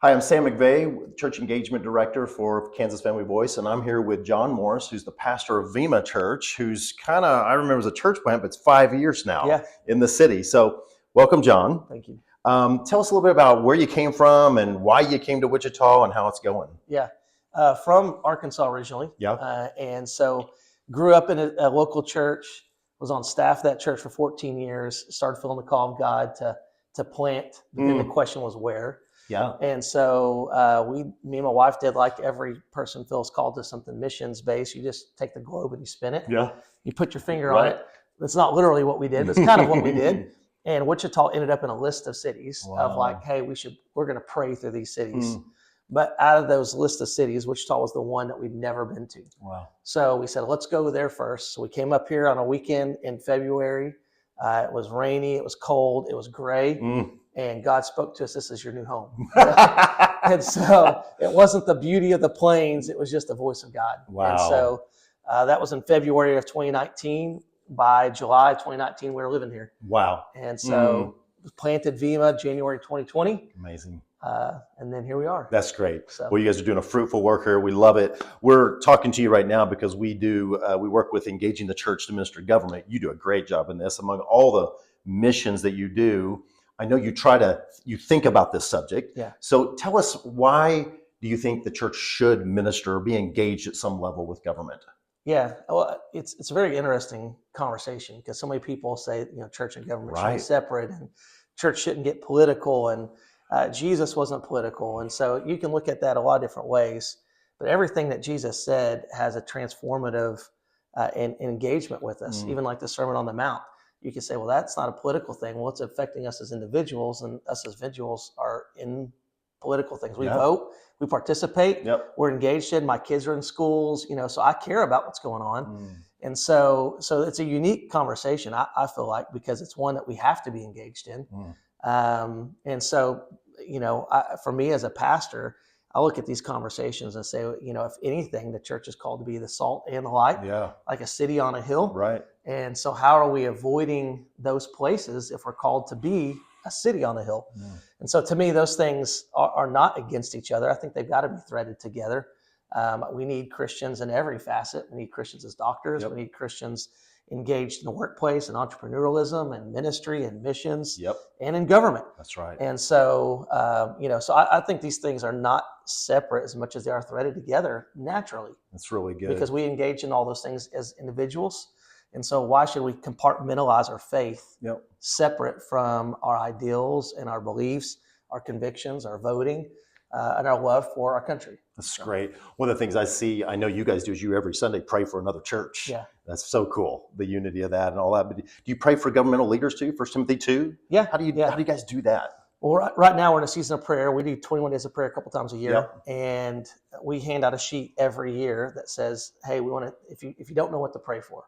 Hi, I'm Sam McVeigh, Church Engagement Director for Kansas Family Voice, and I'm here with John Morris, who's the pastor of Vima Church, who's I remember as a church plant, but it's 5 years now in the city. So welcome, John. Thank you. Tell us a little bit about where you came from and why you came to Wichita and how it's going. Yeah, from Arkansas originally. Yeah. And so grew up in a local church, was on staff of that church for 14 years, started feeling the call of God to plant, but then the question was where. Yeah. And so me and my wife did like every person feels called to something missions based. You just take the globe and you spin it. Yeah. You put your finger on it. That's not literally what we did, but it's kind of what we did. And Wichita ended up in a list of cities of like, hey, we're going to pray through these cities. But out of those list of cities, Wichita was the one that we'd never been to. Wow. So we said, let's go there first. So we came up here on a weekend in February. It was rainy, it was cold, it was gray. And God spoke to us, this is your new home. And so it wasn't the beauty of the plains, it was just the voice of God. Wow. And so that was in February of 2019. By July 2019, we were living here. Wow. And so planted Vima January 2020. Amazing. And then here we are. That's great. So. Well, you guys are doing a fruitful work here. We love it. We're talking to you right now because we work with Engaging the Church to Minister Government. You do a great job in this. Among all the missions that you do, I know you think about this subject. Yeah. So tell us, why do you think the church should minister or be engaged at some level with government? Yeah, well, it's a very interesting conversation because so many people say, church and government should be separate and church shouldn't get political, and Jesus wasn't political. And so you can look at that a lot of different ways, but everything that Jesus said has a transformative engagement with us. Even like the Sermon on the Mount, you can say, well, that's not a political thing. Well, it's affecting us as individuals, and us as individuals are in political things. We vote, we participate, we're engaged in. My kids are in schools, so I care about what's going on. And so it's a unique conversation, I feel like, because it's one that we have to be engaged in. And so, for me as a pastor, I look at these conversations and say, if anything, the church is called to be the salt and the light, like a city on a hill. Right. And so how are we avoiding those places if we're called to be a city on the hill? And so to me, those things are not against each other. I think they've got to be threaded together. We need Christians in every facet. We need Christians as doctors. We need Christians engaged in the workplace and entrepreneurialism and ministry and missions and in government. That's right. And so, so I think these things are not separate as much as they are threaded together naturally. That's really good. Because we engage in all those things as individuals. And so why should we compartmentalize our faith separate from our ideals and our beliefs, our convictions, our voting, and our love for our country? That's great. One of the things I know you guys do is you every Sunday pray for another church. Yeah. That's so cool, the unity of that and all that. But do you pray for governmental leaders too? 1 Timothy 2? Yeah. How do you guys do that? Well, right now we're in a season of prayer. We do 21 days of prayer a couple times a year, and we hand out a sheet every year that says, "Hey, we want to. If you don't know what to pray for,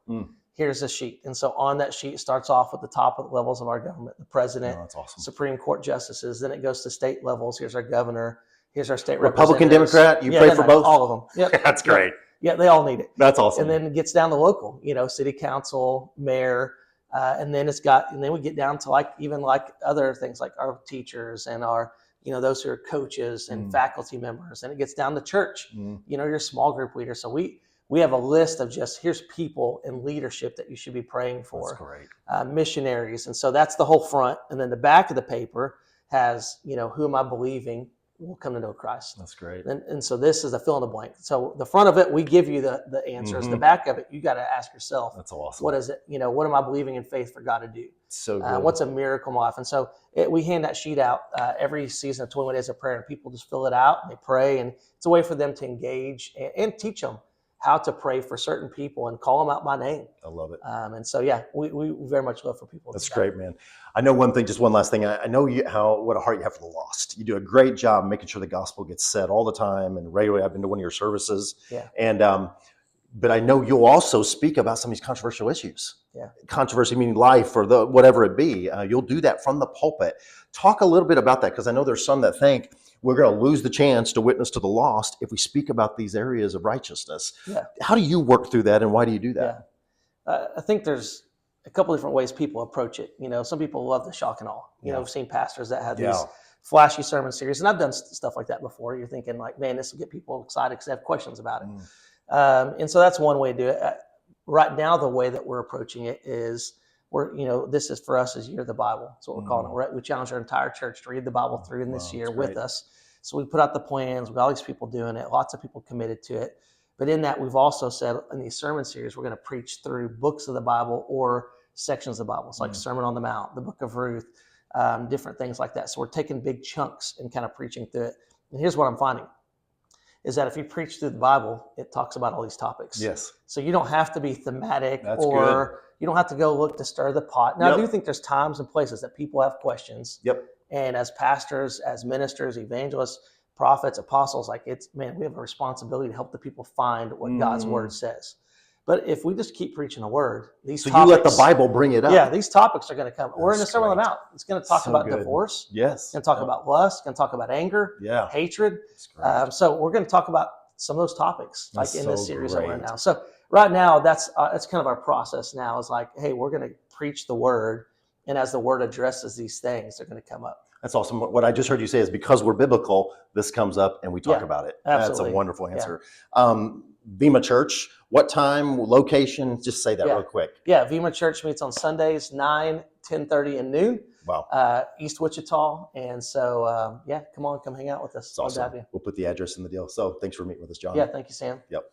here's a sheet." And so on that sheet, it starts off with the top of the levels of our government: the president, that's awesome. Supreme Court justices. Then it goes to state levels. Here's our governor. Here's our state Republican, representatives. Democrat. You pray for both? All of them. Yep. That's great. Yeah, they all need it. That's awesome. And then it gets down to local, city council, mayor, and then we get down to even other things like our teachers and our, those who are coaches and faculty members. And it gets down to church, your small group leader. So we have a list of here's people in leadership that you should be praying for. That's great. Missionaries. And so that's the whole front. And then the back of the paper has, who am I believing will come to know Christ. That's great. And so this is a fill in the blank. So the front of it, we give you the answers. The back of it, you got to ask yourself. That's awesome. What is it? What am I believing in faith for God to do? So good. What's a miracle in my life? And so we hand that sheet out every season of 21 Days of Prayer, and people just fill it out and they pray. And it's a way for them to engage and teach them how to pray for certain people and call them out by name. I love it. And so, we very much love for people. That's great, man. I know just one last thing. I know what a heart you have for the lost. You do a great job making sure the gospel gets said all the time and regularly. I've been to one of your services. Yeah. And, but I know you'll also speak about some of these controversial issues. Yeah. Controversy meaning life or whatever it be. You'll do that from the pulpit. Talk a little bit about that, because I know there's some that think we're going to lose the chance to witness to the lost if we speak about these areas of righteousness. Yeah. How do you work through that, and why do you do that? I think there's a couple different ways people approach it. Some people love the shock and awe. I've seen pastors that have these flashy sermon series. And I've done stuff like that before. You're thinking like, man, this will get people excited because they have questions about it. And so that's one way to do it. Right now, the way that we're approaching it is this is for us is Year of the Bible. That's what we're calling it. We challenge our entire church to read the Bible through in this year with us. So we put out the plans. We've got all these people doing it. Lots of people committed to it. But in that, we've also said in these sermon series, we're going to preach through books of the Bible or sections of the Bible. It's like Sermon on the Mount, the Book of Ruth, different things like that. So we're taking big chunks and kind of preaching through it. And here's what I'm finding is that if you preach through the Bible, it talks about all these topics. Yes. So you don't have to be thematic That's good. You don't have to go look to stir the pot. Now, I do think there's times and places that people have questions. Yep. And as pastors, as ministers, evangelists, prophets, apostles, we have a responsibility to help the people find what God's word says. But if we just keep preaching the word, these topics, you let the Bible bring it up. Yeah, these topics are going to come. We're in the Sermon on the Mount. It's going to talk about divorce. Yes. It's going to talk about lust. It's going to talk about anger, hatred. So we're going to talk about some of those topics in this series that we're in now. So right now, that's kind of our process now is like, hey, we're going to preach the word. And as the word addresses these things, they're going to come up. That's awesome. What I just heard you say is because we're biblical, this comes up and we talk about it. Absolutely. That's a wonderful answer. Vima Church, what time, location? Just say that real quick. Yeah, Vima Church meets on Sundays, 9, 10:30, and noon. Wow. East Wichita. And so, come hang out with us. That's awesome. We'll put the address in the deal. So thanks for meeting with us, John. Yeah, thank you, Sam. Yep.